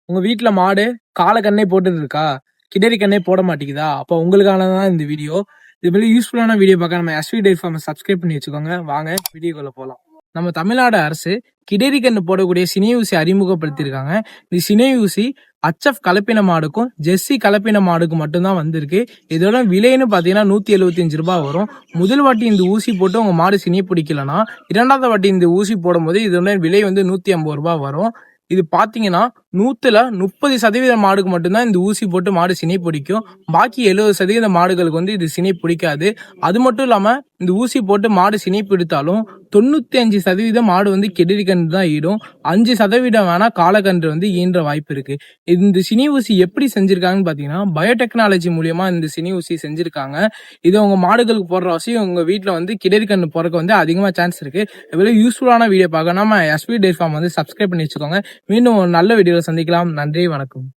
உங்க வீட்ல மாடு காளக்கண்ணே போட்டுட்டு இருக்கா? கிடரி கண்ணே போட மாட்டேங்குதா? அப்ப உங்களுக்கானது தான் இந்த வீடியோ. இது மாரி யூஸ்ஃபுல்லான வீடியோ பார்க்க நம்ம எஸ்வி டெய்ரி ஃபார்ம சப்ஸ்கிரைப் பண்ணி வச்சுக்கோங்க. வாங்க வீடியோக்குள்ள போலாம். நம்ம தமிழ்நாடு அரசு கிடரி கன்று போடக்கூடிய சினை ஊசி அறிமுகப்படுத்தியிருக்காங்க. இந்த சினை ஊசி HF கலப்பின மாடுக்கும் ஜெர்சி கலப்பின மாடுக்கும் மட்டும்தான் வந்திருக்கு. இதோட விலைன்னு பாத்தீங்கன்னா ₹175 வரும். முதல் வாட்டி இந்த ஊசி போட்டு உங்க மாடு சினை பிடிக்கலன்னா, இரண்டாவது வாட்டி இந்த ஊசி போடும்போது இதோட விலை வந்து ₹150 வரும். இது பாத்தீங்கன்னா 100ல 30% மாடுக்கு மட்டும்தான் இந்த ஊசி போட்டு மாடு சினை பிடிக்கும். பாக்கி 70% மாடுகளுக்கு வந்து இது சினை பிடிக்காது. அது மட்டும் இல்லாம இந்த ஊசி போட்டு மாடு சினை பிடித்தாலும் 95% மாடு வந்து கிடரி கன்று தான் ஈடும். 5% வேணா காளக்கன்று வந்து ஈன்ற வாய்ப்பு இருக்கு. இந்த சினை ஊசி எப்படி செஞ்சிருக்காங்கன்னு பாத்தீங்கன்னா பயோடெக்னாலஜி மூலியமா இந்த சினை ஊசி செஞ்சிருக்காங்க. இது உங்க மாடுகளுக்கு போடுற அவசியம் உங்க வீட்டுல வந்து கிடரி கன்று போறதுக்கு வந்து அதிகமா சான்ஸ் இருக்கு. இவ்வளவு யூஸ்ஃபுல்லான வீடியோ பார்க்க நம்ம எஸ்வி டெய்ரி ஃபார்ம் வந்து சப்ஸ்கிரைப் பண்ணி வச்சுக்கோங்க. மீண்டும் ஒரு நல்ல வீடியோல சந்திக்கலாம். நன்றி, வணக்கம்.